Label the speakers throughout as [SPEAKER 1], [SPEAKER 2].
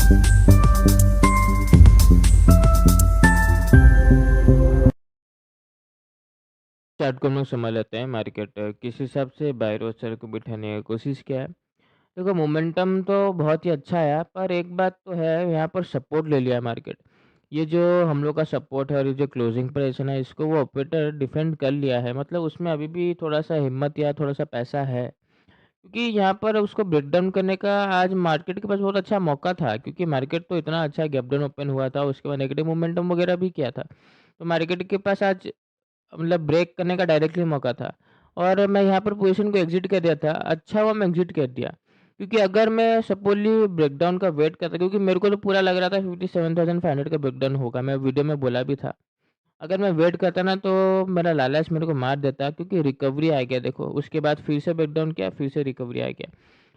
[SPEAKER 1] Chart को हम लोग समझ लेते हैं मार्केट किस हिसाब से बायर और सेलर को बिठाने की कोशिश किया है। देखो मोमेंटम तो बहुत ही अच्छा है पर एक बात तो है यहाँ पर सपोर्ट ले लिया है मार्केट। ये जो हम लोग का सपोर्ट है और ये जो क्लोजिंग प्राइस है इसको वो ऑपरेटर डिफेंड कर लिया है, मतलब उसमें अभी भी थोड़ा-सा हिम्मत या थोड़ा-सा पैसा है। क्योंकि यहाँ पर उसको ब्रेक डाउन करने का आज मार्केट के पास बहुत अच्छा मौका था, क्योंकि मार्केट तो इतना अच्छा गैप डाउन ओपन हुआ था, उसके बाद नेगेटिव मोमेंटम वगैरह भी किया था। तो मार्केट के पास आज मतलब ब्रेक करने का डायरेक्टली मौका था और मैं यहाँ पर पोजीशन को एग्ज़िट कर दिया था। अच्छा हुआ मैं एग्ज़िट कर दिया, क्योंकि अगर मैं सपोज़ली ब्रेकडाउन का वेट करता, क्योंकि मेरे को तो पूरा लग रहा था 57,500 का ब्रेकडाउन होगा, मैं वीडियो में बोला भी था। अगर मैं वेट करता ना तो मेरा लालच मेरे को मार देता, क्योंकि रिकवरी आ गया देखो, उसके बाद फिर से ब्रेकडाउन किया, फिर से रिकवरी आ गया।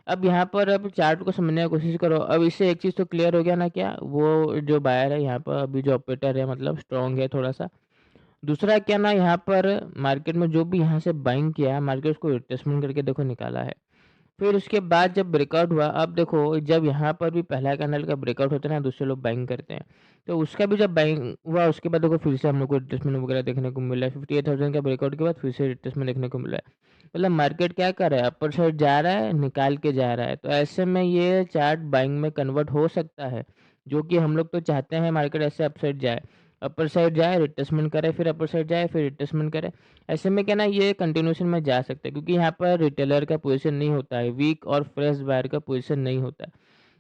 [SPEAKER 1] अब यहाँ पर अब चार्ट को समझने की कोशिश करो। अब इससे एक चीज़ तो क्लियर हो गया ना, क्या वो जो बायर है यहाँ पर अभी जो ऑपरेटर है मतलब स्ट्रॉन्ग है थोड़ा-सा। दूसरा क्या ना, यहाँ पर मार्केट में जो भी यहाँ से बाइंग किया है, मार्केट उसको रिट्रेसमेंट करके देखो निकाला है। फिर उसके बाद जब ब्रेकआउट हुआ, अब देखो जब यहाँ पर भी पहला कैंडल का ब्रेकआउट होता है ना, दूसरे लोग बाइंग करते हैं। तो उसका भी जब बाइंग हुआ उसके बाद देखो फिर से हम लोग को रिट्रेसमेंट वगैरह देखने को मिला है। 58,000 का ब्रेकआउट के बाद फिर से रिट्रेसमेंट देखने को मिला है। मतलब मार्केट क्या कर रहा है, अपर साइड जा रहा है, निकाल के जा रहा है। तो ऐसे में ये चार्ट बाइंग में कन्वर्ट हो सकता है, जो कि हम लोग तो चाहते हैं मार्केट ऐसे अप साइड जाए। अपर साइड जाए, रिट्रेसमेंट करे, फिर अपर साइड जाए, फिर रिट्रेसमेंट करे। ऐसे में क्या ना ये कंटिन्यूएशन में जा सकता है, क्योंकि यहाँ पर रिटेलर का पोजीशन नहीं होता है, वीक और फ्रेश बायर का पोजीशन नहीं होता है।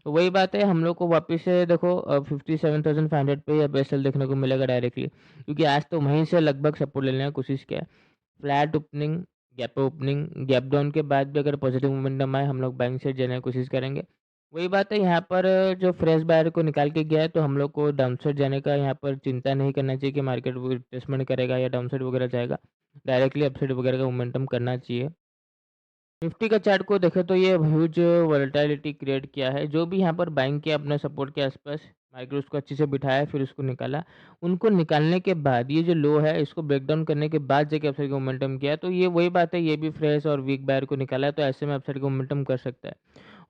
[SPEAKER 1] तो वही बात है, हम लोग को वापस से देखो 57,500 पे अब एसएल देखने को मिलेगा डायरेक्टली, क्योंकि आज तो वहीं से लगभग सपोर्ट लेने की कोशिश किया है। Flat opening, gap opening, gap down के बाद भी अगर पॉजिटिव मोमेंटम आए, हम लोग बाइंग साइड जाने की कोशिश करेंगे। वही बात है, यहाँ पर जो फ्रेश बायर को निकाल के गया है, तो हम लोग को डाउन साइड जाने का यहाँ पर चिंता नहीं करना चाहिए कि मार्केट वो रिट्रेसमेंट करेगा या डाउन साइड वगैरह जाएगा। डायरेक्टली अपसाइड वगैरह का मोमेंटम करना चाहिए। निफ्टी का चार्ट को देखें तो ये ह्यूज वोलेटिलिटी क्रिएट किया है। जो भी यहाँ पर बाइंग किया अपने सपोर्ट के आसपास, मार्केट उसको अच्छे से बिठाया, फिर उसको निकाला। उनको निकालने के बाद ये जो लो है इसको ब्रेक डाउन करने के बाद जाके अपसाइड का मोमेंटम किया। तो ये वही बात है, ये भी फ्रेश और वीक बायर को निकाला है, तो ऐसे में अपसाइड का मोमेंटम कर सकता है।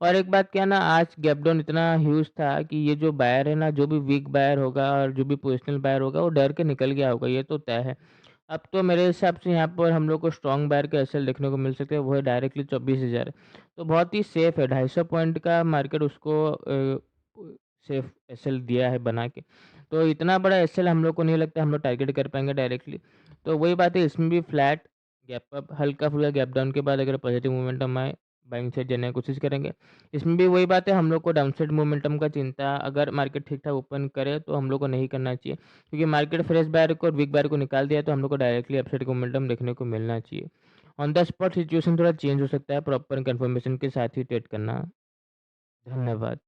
[SPEAKER 1] और एक बात क्या ना, आज गैप डाउन इतना ह्यूज था कि ये जो बायर है ना, जो भी वीक बायर होगा और जो भी पोजिशनल बायर होगा वो डर के निकल गया होगा, ये तो तय है। अब तो मेरे हिसाब से यहाँ पर हम लोग को स्ट्रॉन्ग बायर के एसएल देखने को मिल सकते हैं, वो है डायरेक्टली 24,000। तो बहुत ही सेफ है, 250 पॉइंट का मार्केट उसको सेफ एसएल दिया है बना के। तो इतना बड़ा एसएल हम लोग को नहीं लगता हम लोग टारगेट कर पाएंगे डायरेक्टली। तो वही बात है, इसमें भी फ्लैट गैप अप, हल्का फुल्का गैप डाउन के बाद अगर पॉजिटिव मोमेंटम आए, बाइंग साइड जाने की कोशिश करेंगे। इसमें भी वही बात है, हम लोग को डाउनसाइड मोमेंटम का चिंता, अगर मार्केट ठीक ठाक ओपन करे तो हम लोग को नहीं करना चाहिए, क्योंकि मार्केट फ्रेश बायर को और वीक बायर को निकाल दिया, तो हम लोग को डायरेक्टली अपसाइड का मोमेंटम देखने को मिलना चाहिए। ऑन द स्पॉट सिचुएशन थोड़ा चेंज हो सकता है, प्रॉपर कंफर्मेशन के साथ ही ट्रेड करना। धन्यवाद।